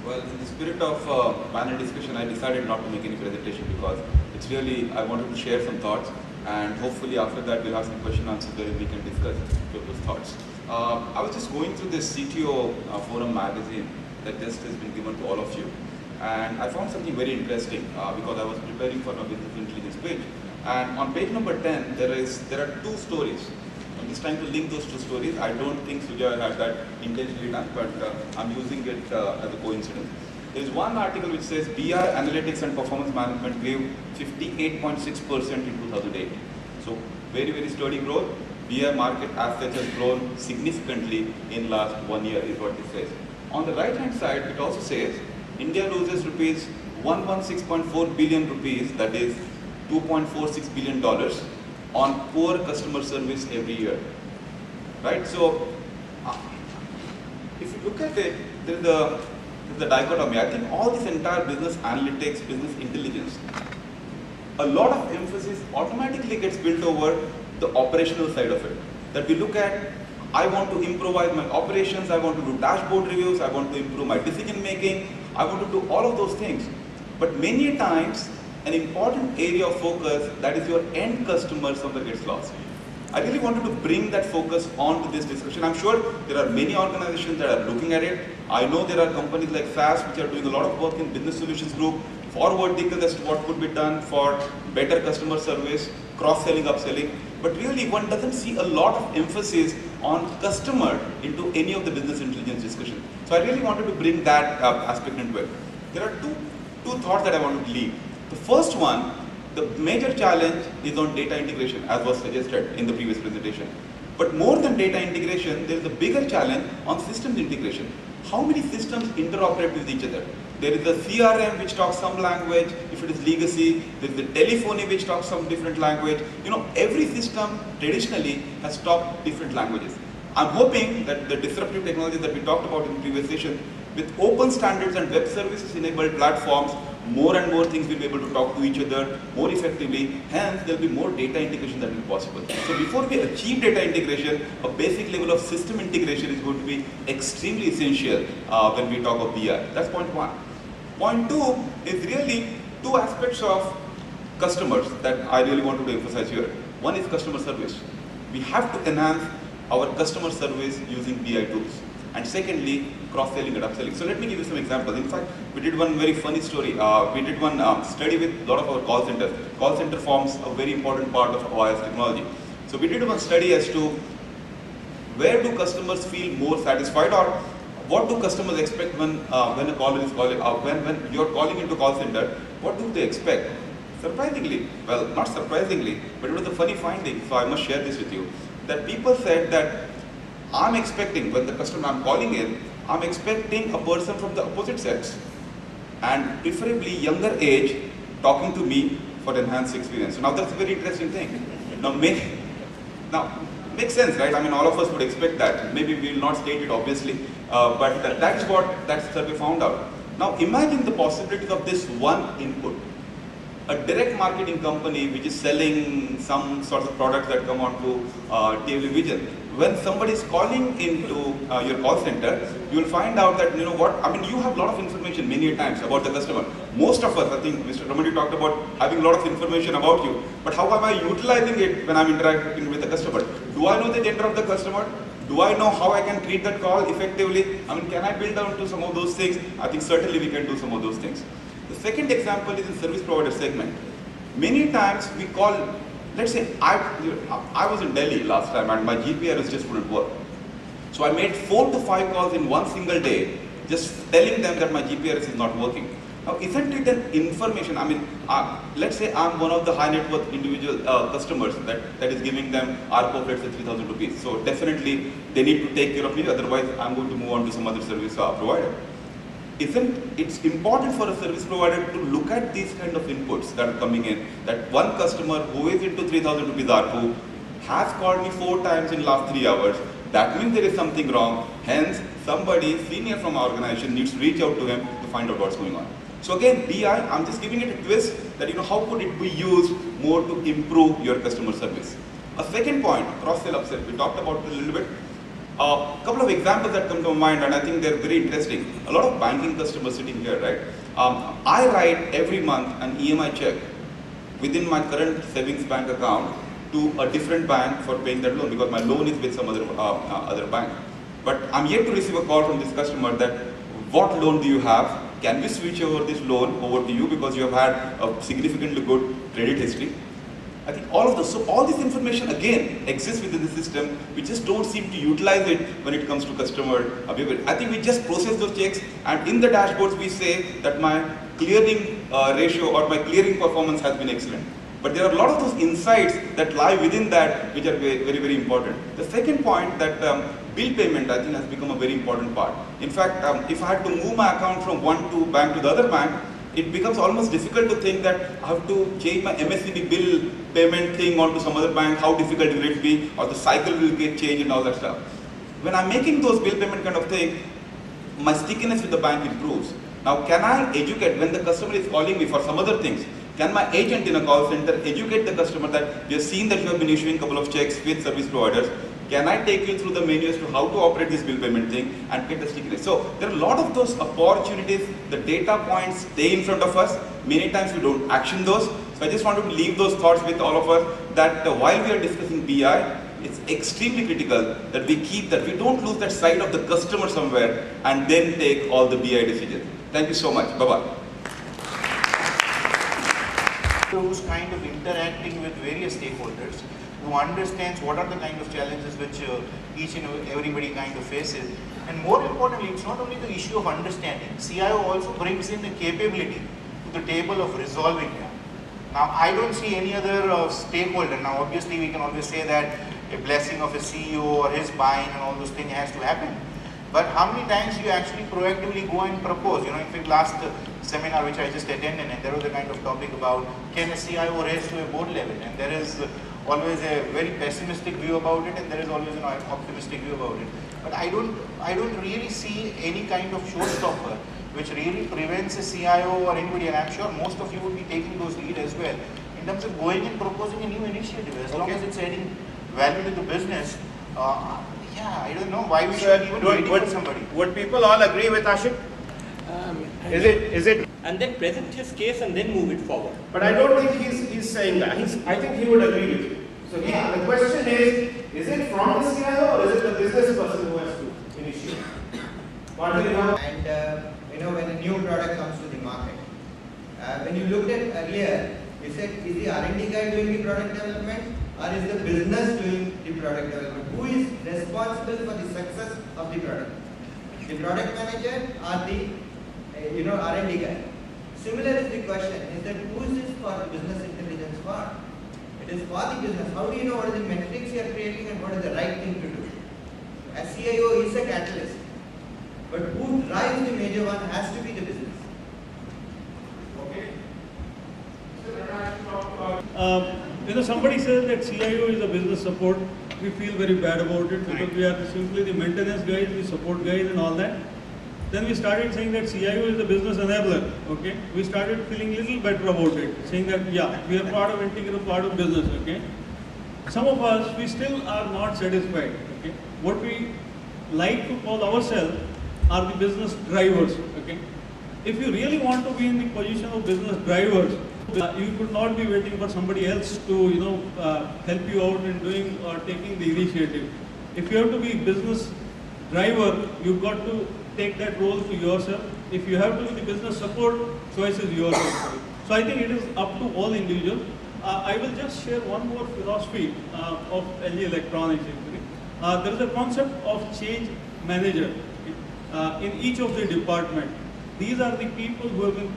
Well, in the spirit of panel discussion, I decided not to make any presentation because it's really, I wanted to share some thoughts, and hopefully after that we'll have some question answers where we can discuss those thoughts. I was just going through this CTO forum magazine that just has been given to all of you, and I found something very interesting because I was preparing for my business intelligence page, and on page number 10 there are two stories. I'm just trying to link those two stories. I don't think Sujay had that intentionally done, but I'm using it as a coincidence. There is one article which says BI analytics and performance management gave 58.6% in 2008. So very, very sturdy growth. BI market as such has grown significantly in last 1 year is what it says. On the right hand side, it also says India loses rupees 116.4 billion rupees, that is $2.46 billion on poor customer service every year, right? So, if you look at it, there's the dichotomy. I think all this entire business analytics, business intelligence, a lot of emphasis automatically gets built over the operational side of it. That we look at, I want to improvise my operations, I want to do dashboard reviews, I want to improve my decision making, I want to do all of those things. But many times, an important area of focus, that is your end customer, somewhere gets lost. I really wanted to bring that focus onto this discussion. I'm sure there are many organizations that are looking at it. I know there are companies like SAS which are doing a lot of work in Business Solutions Group for verticals as to what could be done for better customer service, cross-selling, upselling. But really one doesn't see a lot of emphasis on customer into any of the business intelligence discussion. So I really wanted to bring that aspect into it. There are two thoughts that I want to leave. The first one, the major challenge is on data integration, as was suggested in the previous presentation. But more than data integration, there is a bigger challenge on systems integration. How many systems interoperate with each other? There is a CRM which talks some language, if it is legacy. There is the telephony which talks some different language. You know, every system traditionally has talked different languages. I'm hoping that the disruptive technologies that we talked about in the previous session, with open standards and web services enabled platforms, more and more things will be able to talk to each other more effectively, hence there will be more data integration that will be possible. So before we achieve data integration, a basic level of system integration is going to be extremely essential when we talk of BI. That's point one. Point two is really two aspects of customers that I really wanted to emphasize here. One is customer service. We have to enhance our customer service using BI tools. And secondly, cross-selling and upselling. So let me give you some examples. In fact, we did one very funny story. We did one study with a lot of our call centers. Call center forms a very important part of Avayas technology. So we did one study as to where do customers feel more satisfied, or what do customers expect when a caller is calling, when you're calling into call center, what do they expect? Surprisingly, well, not surprisingly, but it was a funny finding, so I must share this with you, that people said that I'm expecting, when the customer I'm calling in, I'm expecting a person from the opposite sex and preferably younger age talking to me for enhanced experience. So now that's a very interesting thing. Now makes sense, right? I mean, all of us would expect that. Maybe we will not state it obviously, but that is what that survey found out. Now imagine the possibilities of this one input. A direct marketing company which is selling some sorts of products that come onto television. When somebody is calling into your call center, you will find out that, you know what, I mean, you have a lot of information many times about the customer. Most of us, I think Mr. Ramani talked about having a lot of information about you, but how am I utilizing it when I'm interacting with the customer? Do I know the gender of the customer? Do I know how I can treat that call effectively? I mean, can I build down to some of those things? I think certainly we can do some of those things. The second example is in service provider segment. Many times we call, let's say I was in Delhi last time and my GPRS just wouldn't work. So I made 4 to 5 calls in one single day, just telling them that my GPRS is not working. Now isn't it an information, I mean, let's say I'm one of the high net worth individual customers that is giving them ARPO, let's say 3,000 rupees. So definitely they need to take care of me, otherwise I'm going to move on to some other service provider. Isn't it's important for a service provider to look at these kind of inputs that are coming in, that one customer who is into 3,000 rupees ARPU has called me 4 times in last 3 hours. That means there is something wrong. Hence, somebody senior from our organization needs to reach out to him to find out what's going on. So again, BI, I'm just giving it a twist that, you know, how could it be used more to improve your customer service. A second point, cross-sell, upsell. We talked about it a little bit. Couple of examples that come to my mind, and I think they're very interesting. A lot of banking customers sitting here, right? I write every month an EMI check within my current savings bank account to a different bank for paying that loan because my loan is with some other bank. But I'm yet to receive a call from this customer that what loan do you have? Can we switch over this loan over to you because you have had a significantly good credit history? I think all of this, so all this information again exists within the system. We just don't seem to utilize it when it comes to customer behavior. I think we just process those checks, and in the dashboards we say that my clearing ratio or my clearing performance has been excellent. But there are a lot of those insights that lie within that which are very, very, very important. The second point that bill payment I think has become a very important part. In fact, if I had to move my account from one bank to the other bank, it becomes almost difficult to think that I have to change my MSCB bill payment thing onto some other bank, how difficult will it be, or the cycle will get changed and all that stuff. When I'm making those bill payment kind of thing, my stickiness with the bank improves. Now, can I educate, when the customer is calling me for some other things, can my agent in a call center educate the customer that we have seen that you have been issuing a couple of checks with service providers? Can I take you through the menu as to how to operate this bill payment thing and get the stickiness? So there are a lot of those opportunities, the data points stay in front of us. Many times we don't action those. So I just wanted to leave those thoughts with all of us that while we are discussing BI, it's extremely critical that we keep that, we don't lose that sight of the customer somewhere and then take all the BI decisions. Thank you so much. Bye-bye. Who's kind of interacting with various stakeholders, who understands what are the kind of challenges which each and everybody kind of faces. And more importantly, it's not only the issue of understanding. CIO also brings in the capability to the table of resolving them. Now, I don't see any other stakeholder. Now, obviously, we can always say that a blessing of a CEO or his buying and all those things has to happen. But how many times you actually proactively go and propose? You know, in fact, last seminar which I just attended, and there was a kind of topic about can a CIO raise to a board level? And there is always a very pessimistic view about it, and there is always an optimistic view about it. But I don't really see any kind of showstopper which really prevents a CIO or anybody, and I'm sure most of you would be taking those lead as well, in terms of going and proposing a new initiative, as long as it's adding value to the business. Yeah, I don't know why we should even wait for somebody. Would people all agree with Ashik? Is it? And then present his case and then move it forward. But I don't think he's saying that. I think he would agree with you. So the question is it from the CIO or is it the business person who has to initiate? What do you know? And when a new product comes to the market, when you looked at earlier, you said, is the R&D guy doing the product development or is the business doing the product development? Who is responsible for the success of the product? The product manager or the R&D guy? Similar is the question, is that who is this for business intelligence for? It is for the business. How do you know what are the metrics you are creating and what is the right thing to do? A CIO is a catalyst, but who drives the major one has to be the business. Okay. Somebody says that CIO is a business support. We feel very bad about it because we are simply the maintenance guys, the support guys and all that. Then we started saying that CIO is the business enabler. Okay, we started feeling a little better about it, saying that yeah, we are part of integral part of business. Okay, some of us, we still are not satisfied. Okay, what we like to call ourselves are the business drivers. Okay, if you really want to be in the position of business drivers, you could not be waiting for somebody else to help you out in doing or taking the initiative. If you have to be business driver, you've got to take that role to yourself. If you have to be the business support, choice is yours. So I think it is up to all individuals. I will just share one more philosophy of LG Electronics. There is a concept of change manager in each of the department. These are the people who have been